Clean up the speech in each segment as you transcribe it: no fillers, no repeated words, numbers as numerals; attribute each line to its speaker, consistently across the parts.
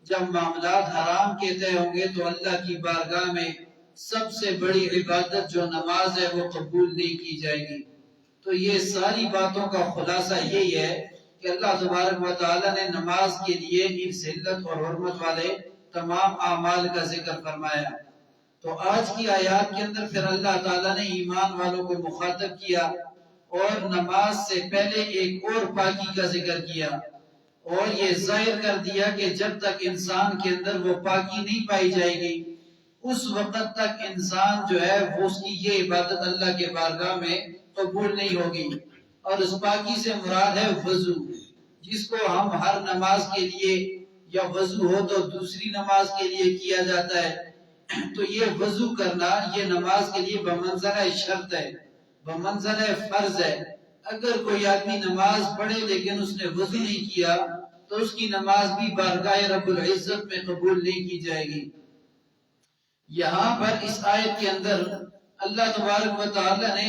Speaker 1: جب معاملات حرام کے طے ہوں گے تو اللہ کی بارگاہ میں سب سے بڑی عبادت جو نماز ہے وہ قبول نہیں کی جائے گی۔ تو یہ ساری باتوں کا خلاصہ یہی ہے کہ اللہ تبارک و تعالی نے نماز کے لیے اس علت اور حرمت والے تمام اعمال کا ذکر فرمایا۔ تو آج کی آیات کے اندر پھر اللہ تعالیٰ نے ایمان والوں کو مخاطب کیا اور نماز سے پہلے ایک اور پاکی کا ذکر کیا اور یہ ظاہر کر دیا کہ جب تک انسان کے اندر وہ پاکی نہیں پائی جائے گی اس وقت تک انسان جو ہے وہ اس کی یہ عبادت اللہ کے بارگاہ میں قبول نہیں ہوگی۔ اور اس پاکی سے مراد ہے وضو، جس کو ہم ہر نماز کے لیے یا وضو ہو تو دوسری نماز کے لیے کیا جاتا ہے، تو یہ وضو کرنا یہ نماز کے لیے بمنزلہ شرط ہے، بمنزلہ فرض ہے۔ اگر کوئی آدمی نماز پڑھے لیکن اس نے وضو نہیں کیا تو اس کی نماز بھی بارگاہ رب العزت میں قبول نہیں کی جائے گی۔ یہاں پر اس آیت کے اندر اللہ تبارک و تعالی نے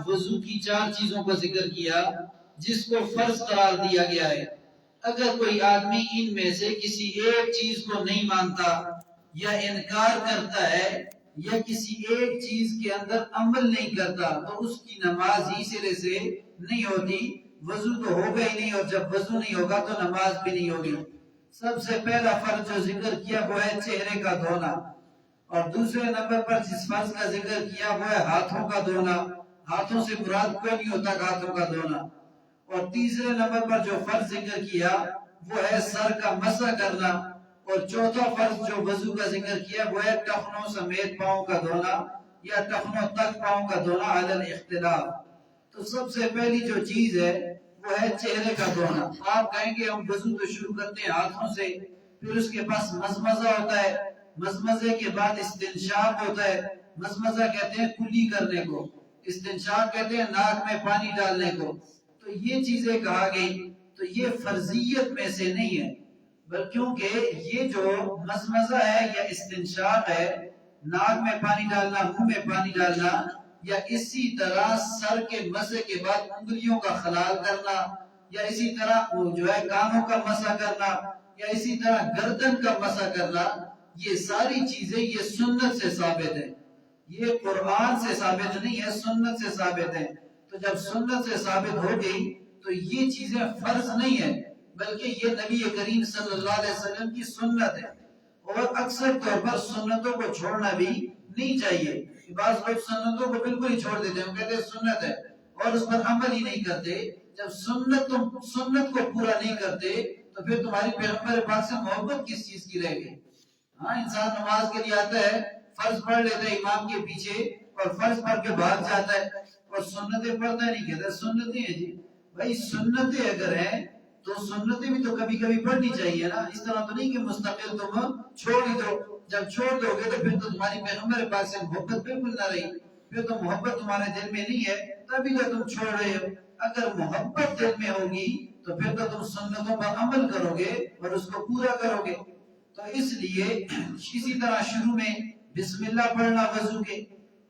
Speaker 1: وضو کی 4 چیزوں کا ذکر کیا جس کو فرض قرار دیا گیا ہے۔ اگر کوئی آدمی ان میں سے کسی ایک چیز کو نہیں مانتا یا انکار کرتا ہے یا کسی ایک چیز کے اندر عمل نہیں کرتا تو اس کی نماز ہی سرے سے نہیں ہوتی، وضو تو ہوگا ہی نہیں، اور جب وضو نہیں ہوگا تو نماز بھی نہیں ہوگی۔ سب سے پہلا فرض جو ذکر کیا وہ ہے چہرے کا دھونا، اور دوسرے نمبر پر جس فرض کا ذکر کیا وہ ہے ہاتھوں کا دھونا، ہاتھوں سے مراد کوئی نہیں ہوتا ہاتھوں کا دھونا، اور تیسرے نمبر پر جو فرض ذکر کیا وہ ہے سر کا مسح کرنا، اور چوتھا فرض جو وضو کا ذکر کیا وہ ہے ٹخنوں سمیت پاؤں کا دھونا یا ٹخنوں تک پاؤں کا دھونا علی الاختلاف۔ تو سب سے پہلی جو چیز ہے وہ ہے چہرے کا دھونا۔ آپ کہیں گے ہم وضو تو شروع کرتے ہیں ہاتھوں سے، پھر اس کے پاس مزمزہ ہوتا ہے، مزمزے کے بعد استنشاق ہوتا ہے، مزمزہ کہتے ہیں کلی کرنے کو، استنشاق کہتے ہیں ناک میں پانی ڈالنے کو۔ تو یہ چیزیں کہا گئی تو یہ فرضیت میں سے نہیں ہے، بلکہ یہ جو مزمزہ ہے یا استنشاق ہے، ناک میں پانی ڈالنا، منہ میں پانی ڈالنا، یا اسی طرح سر کے مسح کے بعد انگلیوں کا خلال کرنا، یا اسی طرح جو ہے کانوں کا مسح کرنا، یا اسی طرح گردن کا مسح کرنا، یہ ساری چیزیں یہ سنت سے ثابت ہے، یہ قرآن سے ثابت نہیں ہے، سنت سے ثابت ہے۔ تو جب سنت سے ثابت ہو گئی تو یہ چیزیں فرض نہیں ہے بلکہ یہ نبی کریم صلی اللہ علیہ وسلم کی سنت ہے، اور اکثر طور پر سنتوں کو چھوڑنا بھی نہیں چاہیے۔ بعض لوگ سنتوں کو بالکل ہی چھوڑ دیتے ہیں، کہتے ہیں سنت ہے اور اس پر عمل ہی نہیں کرتے۔ جب سنت کو پورا نہیں کرتے تو پھر تمہاری پیغمبر پاک سے محبت کس چیز کی رہ گئی؟ ہاں، انسان نماز کے لیے آتا ہے، فرض پڑھ لیتا ہے امام کے پیچھے اور فرض پڑھ کے بھاگ جاتا ہے اور سنتیں پڑھتا نہیں، کہتا سنتیں ہیں جی۔ بھائی سنتیں اگر ہیں تو سنتیں بھی تو کبھی کبھی پڑھنی چاہیے نا، اس طرح تو نہیں کہ مستقل تم چھوڑ ہی دو۔ جب چھوڑ دو گے تو پھر تو تمہاری پیغمبر پاک سے محبت بالکل نہ رہی، پھر تو محبت تمہارے دل میں نہیں ہے تبھی تو تم چھوڑ رہے ہو۔ اگر محبت دل میں ہوگی تو پھر تو تم سنتوں پر عمل کرو گے اور اس کو پورا کرو گے۔ تو اس لیے اسی طرح شروع میں بسم اللہ پڑھنا وضو کے،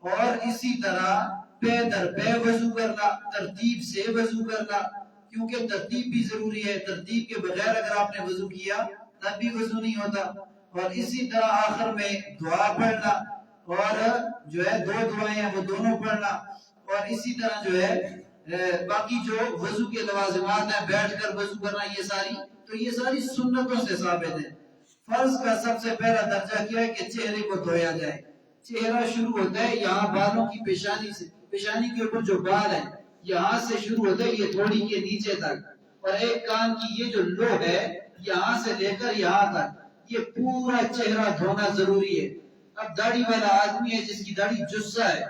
Speaker 1: اور اسی طرح پے در پے وضو کرنا، ترتیب سے وضو کرنا، کیونکہ ترتیب بھی ضروری ہے، ترتیب کے بغیر اگر آپ نے وضو کیا تب بھی وضو نہیں ہوتا۔ اور اسی طرح آخر میں دعا پڑھنا، اور جو ہے 2 دعائیں ہیں وہ دونوں پڑھنا، اور اسی طرح جو ہے باقی جو وضو کے لوازمات ہیں، بیٹھ کر وضو کرنا، یہ ساری سنتوں سے ثابت ہے۔ فرض کا سب سے پہلا درجہ کیا ہے کہ چہرے کو دھویا جائے۔ چہرہ شروع ہوتا ہے یہاں بالوں کی پیشانی سے، پیشانی کے اوپر جو بال ہے یہاں سے شروع ہوتا ہے یہ تھوڑی کے نیچے تک، اور ایک کان کی یہ جو لو ہے یہاں سے لے کر یہاں تک یہ پورا چہرہ دھونا ضروری ہے۔ اب داڑھی والا آدمی ہے جس کی داڑھی جسہ ہے،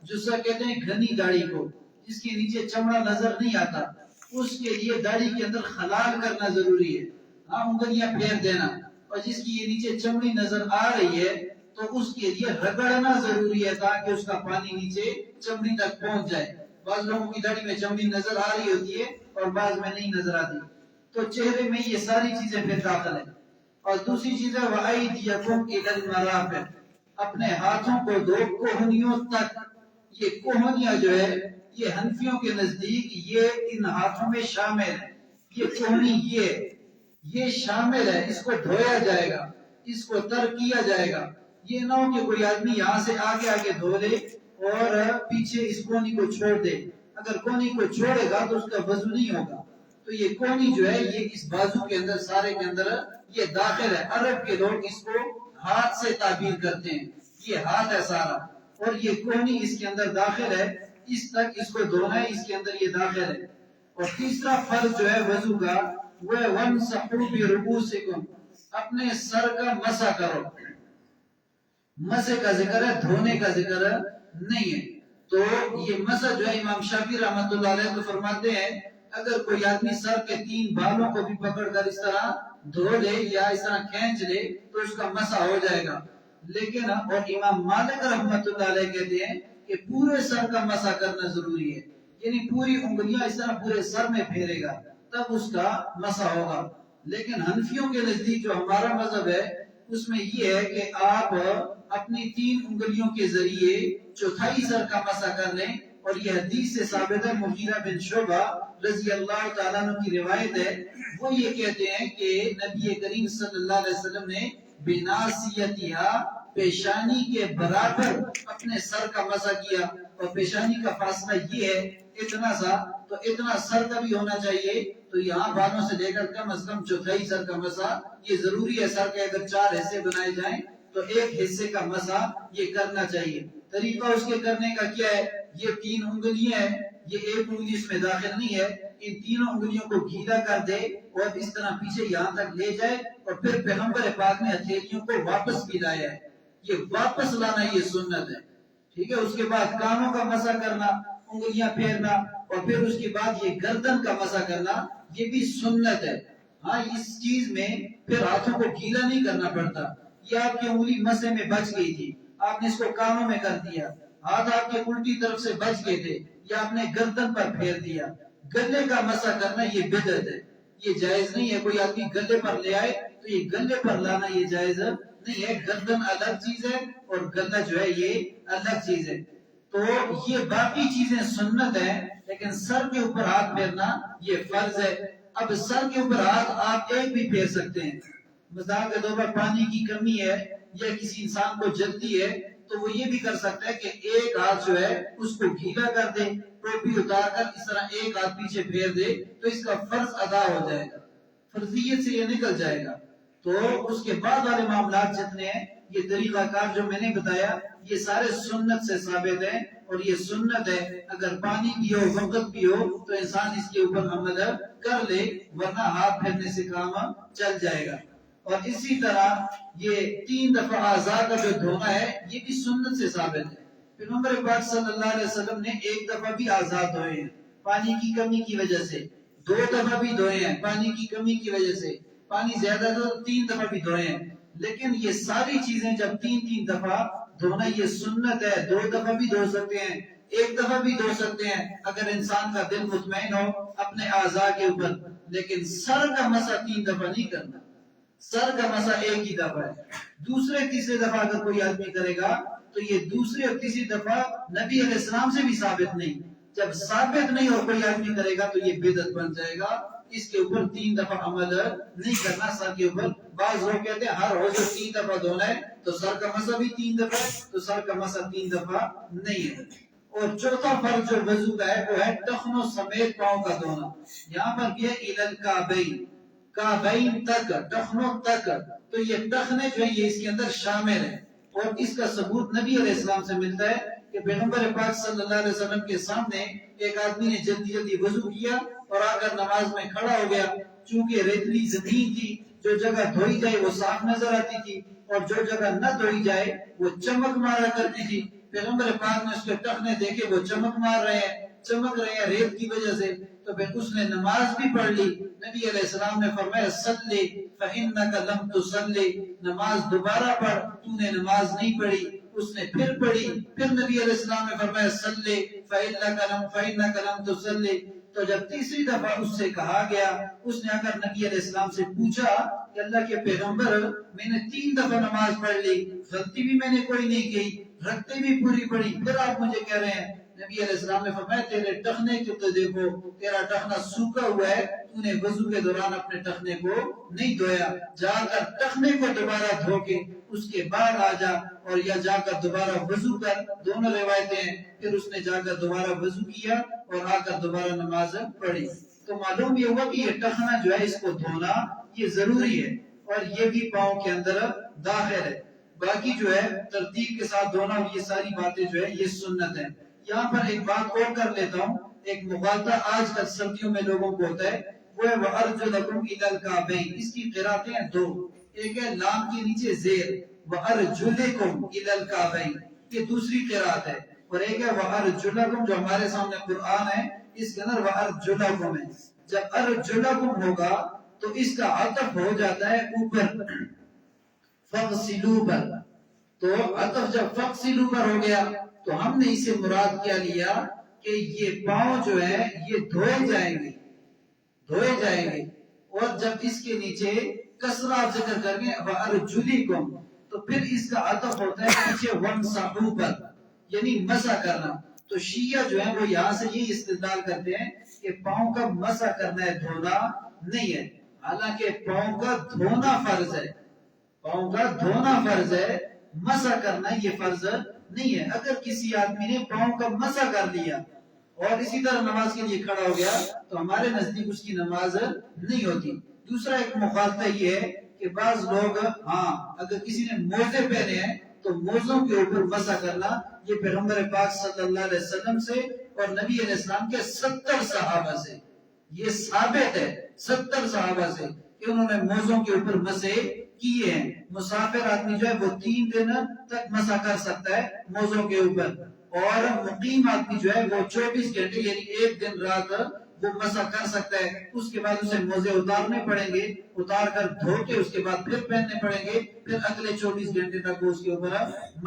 Speaker 1: جسہ کہتے ہیں گھنی داڑھی کو، جس کے نیچے چمڑا نظر نہیں آتا، اس کے لیے داڑھی کے اندر خلال کرنا ضروری ہے، ہاں انگلیاں پھیر دینا، اور جس کی یہ نیچے چمڑی نظر آ رہی ہے تو اس کے لیے رگڑنا ضروری ہے تاکہ اس کا پانی نیچے چمڑی تک پہنچ جائے۔ بعض لوگوں کی داڑھی میں چمڑی نظر آ رہی ہوتی ہے اور بعض میں نہیں نظر آتی، تو چہرے میں یہ ساری چیزیں پھر داخل ہیں۔ اور دوسری چیز ہے وَأَيْدِيَكُمْ إِلَى الْمَرَافِقِ، اپنے ہاتھوں کو دو کوہنیوں تک۔ یہ کوہنیاں جو ہے یہ حنفیوں کے نزدیک یہ ان ہاتھوں میں شامل ہے، یہ کوہنی یہ یہ شامل ہے، اس کو دھویا جائے گا، اس کو تر کیا جائے گا. یہ نہ ہو کہ کوئی آدمی یہاں سے آگے آگے دھو لے اور پیچھے اس کونی کو چھوڑ دے. اگر کونی کو چھوڑے گا تو اس کا وضو نہیں ہوگا. تو یہ کونی جو ہے یہ اس بازو کے اندر سارے کے اندر یہ داخل ہے. عرب کے لوگ اس کو ہاتھ سے تعبیر کرتے ہیں، یہ ہاتھ ہے سارا اور یہ کونی اس کے اندر داخل ہے، اس تک اس کو دھونا ہے، اس کے اندر یہ داخل ہے. اور تیسرا فرض جو ہے وضو کا وہ ہے وَامْسَحُوا بِرُؤُوسِكُمْ، اپنے سر کا مسح کرو. مسح کا ذکر ہے، دھونے کا ذکر نہیں ہے. تو یہ مسح جو ہے امام شافعی رحمۃ اللہ علیہ تو فرماتے ہیں اگر کوئی آدمی سر کے 3 بالوں کو بھی پکڑ کر اس طرح دھو لے یا اس طرح کھینچ لے تو اس کا مسح ہو جائے گا. لیکن اور امام مالک رحمۃ اللہ علیہ کہتے ہیں کہ پورے سر کا مسح کرنا ضروری ہے، یعنی پوری انگلیاں اس طرح پورے سر میں پھیرے گا تب اس کا مسح ہوگا. لیکن حنفیوں کے نزدیک جو ہمارا مذہب ہے اس میں یہ ہے کہ آپ اپنی 3 انگلیوں کے ذریعے چوتھائی سر کا مسح کر لیں. اور یہ حدیث سے ثابت ہے، مغیرہ بن شعبہ رضی اللہ تعالیٰ عنہ کی روایت ہے، وہ یہ کہتے ہیں کہ نبی کریم صلی اللہ علیہ وسلم نے بناسیتہا، پیشانی کے برابر اپنے سر کا مسح کیا. اور پیشانی کا فاصلہ یہ ہے اتنا سا، تو اتنا سر کا بھی ہونا چاہیے. تو یہاں بالوں سے لے کر کم از کم چوتھائی سر کا مسح یہ ضروری ہے. سر کے اگر 4 حصے بنائے جائیں تو 1 حصے کا مسح یہ کرنا چاہیے. طریقہ اس کے کرنے کا کیا ہے؟ یہ 3 انگلیاں ہیں، یہ 1 انگلی اس میں داخل نہیں ہے. ان تینوں انگلیوں کو گیلا کر دے اور اس طرح پیچھے یہاں تک لے جائے اور پھر پیغمبر پاک نے ہتھیلیوں کو واپس بھی لایا ہے. یہ واپس لانا یہ سنت ہے. ٹھیک ہے. اس کے بعد کانوں کا مسح کرنا، انگلیاں پھیرنا، اور پھر اس کے بعد یہ گردن کا مسح کرنا یہ بھی سنت ہے. ہاں اس چیز میں پھر ہاتھوں کو گیلا نہیں کرنا پڑتا. یہ آپ کی انگلی مسح میں بچ گئی تھی، آپ نے اس کو کانوں میں کر دیا، ہاتھ آپ کے الٹی طرف سے بچ گئے تھے یا آپ نے گردن پر پھیر دیا. گلے کا مسح کرنا یہ بدعت ہے، یہ جائز نہیں ہے. کوئی آدمی گلے پر لے آئے تو یہ گلے پر لانا یہ جائز نہیں ہے. گردن الگ چیز ہے اور گلا جو ہے یہ الگ چیز ہے. تو یہ باقی چیزیں سنت ہیں، لیکن سر کے اوپر ہاتھ پھیرنا یہ فرض ہے. اب سر کے اوپر ہاتھ آپ ایک بھی پھیر سکتے ہیں. مثال کے طور پر پانی کی کمی ہے یا کسی انسان کو جلدی ہے تو وہ یہ بھی کر سکتا ہے کہ ایک ہاتھ جو ہے اس کو گیلا کر دے، ٹوپی اتار کر اس طرح ایک ہاتھ پیچھے پھیر دے تو اس کا فرض ادا ہو جائے گا، فرضیت سے یہ نکل جائے گا. تو اس کے بعد والے معاملات جتنے ہیں یہ طریقہ کار جو میں نے بتایا یہ سارے سنت سے ثابت ہیں. اور یہ سنت ہے، اگر پانی بھی ہو وقت بھی ہو تو انسان اس کے اوپر عمل کر لے، ورنہ ہاتھ پھیرنے سے کام چل جائے گا. اور اسی طرح یہ 3 دفعہ اعضاء کا جو دھونا ہے یہ بھی سنت سے ثابت ہے. پیغمبر پاک صلی اللہ علیہ وسلم نے 1 دفعہ بھی اعضاء دھوئے ہیں پانی کی کمی کی وجہ سے، 2 دفعہ بھی دھوئے ہیں پانی کی کمی کی وجہ سے، پانی زیادہ تو 3 دفعہ بھی دھوئے ہیں. لیکن یہ ساری چیزیں جب 3 دفعہ دھونا یہ سنت ہے. 2 دفعہ بھی دھو سکتے ہیں، 1 دفعہ بھی دھو سکتے ہیں اگر انسان کا دل مطمئن ہو اپنے اعضاء کے اوپر. لیکن سر کا مسح 3 دفعہ نہیں کرنا، سر کا مسح 1 ہی دفعہ ہے. دوسرے تیسرے دفعہ اگر کوئی آدمی کرے گا تو یہ دوسری اور تیسری دفعہ نبی علیہ السلام سے بھی ثابت نہیں. جب ثابت نہیں ہو کوئی آدمی کرے گا تو یہ بدعت بن جائے گا. اس کے اوپر 3 دفعہ عمل نہیں کرنا سر کے اوپر. بعض لوگ کہتے ہیں ہر روز 3 دفعہ دھونا ہے تو سر کا مسح بھی 3 دفعہ ہے، تو سر کا مسح 3 دفعہ نہیں ہے. اور چوتھا فرض جو وضو کا ہے وہ ہے ٹخنوں سمیت پاؤں کا دھونا. یہاں پر کیا الل کعبین، کعبین تک، ٹخنوں تک. تو یہ ٹخنے جو ہیں یہ اس کے اندر شامل ہیں. اور اس کا ثبوت نبی علیہ السلام سے ملتا ہے کہ پیغمبر پاک صلی اللہ علیہ وسلم کے سامنے ایک آدمی نے جلدی جلدی وضو کیا اور آ کر نماز میں کھڑا ہو گیا. چونکہ ریتلی زمین تھی، جو جگہ دھوئی جائے وہ صاف نظر آتی تھی اور جو جگہ نہ دھوئی جائے وہ چمک مارا کرتی تھی. پیغمبر پاک نے اس کے ٹخنے دیکھے وہ چمک مار رہے ہیں، چمک رہے ہیں ریت کی وجہ سے. تو پھر اس نے نماز بھی پڑھ لی. نبی علیہ السلام نے فرمایا صلی فإنک لم تصلی، نماز دوبارہ پڑھ، تو نے نماز نہیں پڑھی. اس نے پھر پڑھی. پھر نبی علیہ السلام نے فرمایا صلی فإنک لم تصلی. تو جب تیسری دفعہ اس سے کہا گیا، اس نے اگر نبی علیہ السلام سے پوچھا کہ اللہ کے پیغمبر میں نے 3 دفعہ نماز پڑھ لی، غلطی بھی میں نے کوئی نہیں کی، رکھتے بھی پوری پڑھی، پھر آپ مجھے کہہ رہے ہیں نبی علیہ السلام نے فرمایا تیرے ٹخنے کو تو دیکھو، تیرا ٹخنا سوکھا ہوا ہے، تو نے وضو کے دوران اپنے ٹخنے کو نہیں دھویا، جا کر ٹخنے کو دوبارہ دھو کے اس کے بعد آ جا، اور یا جا کر دوبارہ وضو کر، دونوں روایتیں ہیں۔ پھر اس نے جا کر دوبارہ وضو کیا اور آ کر دوبارہ نماز پڑھی۔ تو معلوم یہ ہوا کہ یہ ٹخنا جو ہے اس کو دھونا یہ ضروری ہے، اور یہ بھی پاؤں کے اندر داخل ہے۔ باقی جو ہے ترتیب کے ساتھ دھونا، یہ ساری باتیں جو ہے یہ سنت ہے۔ یہاں پر ایک بات اور کر لیتا ہوں، ایک مغالطہ آج کل سردیوں میں لوگوں کو ہوتا ہے، وہ ہے وَأَرْجُلَكُمْ إِلَى الْكَعْبَيْنِ۔ اس کی قراتیں ہیں دو، ایک ہے لام کے نیچے زیر وَأَرْجُلِكُمْ إِلَى الْكَعْبَيْنِ، یہ دوسری قرات ہے، اور ایک ہے وَأَرْجُلَكُمْ جو ہمارے سامنے قرآن ہے، اس کے اندر وَأَرْجُلَكُمْ ہے۔ جب أَرْجُلَكُمْ ہوگا تو اس کا عطف ہو جاتا ہے اوپر فَغْسِلُوا پر، تو عطف جب فَغْسِلُوا پر ہو گیا تو ہم نے اسے مراد کیا لیا کہ یہ پاؤں جو ہے یہ دھوئے جائیں گے، دھوئے جائیں گے، اور جب اس کے نیچے کسرہ آپ ذکر کر گے وَأَرْجُلِكُمْ تو پھر اس کا عطف ہوتا ہے پیچھے وَامْسَحُوا پر، یعنی مسح کرنا۔ تو شیعہ جو ہے وہ یہاں سے یہ استدلال کرتے ہیں کہ پاؤں کا مسح کرنا ہے، دھونا نہیں ہے، حالانکہ پاؤں کا دھونا فرض ہے، پاؤں کا دھونا فرض ہے، مسح کرنا یہ فرض نہیں ہے۔ اگر کسی آدمی نے پاؤں کا مسح کر لیا اور اسی طرح نماز کے لیے کھڑا ہو گیا تو ہمارے نزدیک اس کی نماز نہیں ہوتی۔ دوسرا ایک مخالفہ یہ ہے کہ بعض لوگ اگر کسی نے موزے پہنے ہیں تو موزوں کے اوپر مسح کرنا یہ پیغمبر پاک صلی اللہ علیہ وسلم سے اور نبی علیہ السلام کے 70 صحابہ سے یہ ثابت ہے، 70 صحابہ سے کہ انہوں نے موزوں کے اوپر مسح کیے ہیں۔ مسافر آدمی جو ہے وہ 3 دن تک مسح کر سکتا ہے موزوں کے اوپر، اور مقیم آدمی جو ہے وہ 24 گھنٹے یعنی ایک دن رات وہ مسح کر سکتا ہے۔ اس کے بعد اسے موزے اتارنے پڑیں گے، اتار کر دھو کے اس کے بعد پھر پہننے پڑیں گے، پھر اگلے 24 گھنٹے تک وہ اس کے اوپر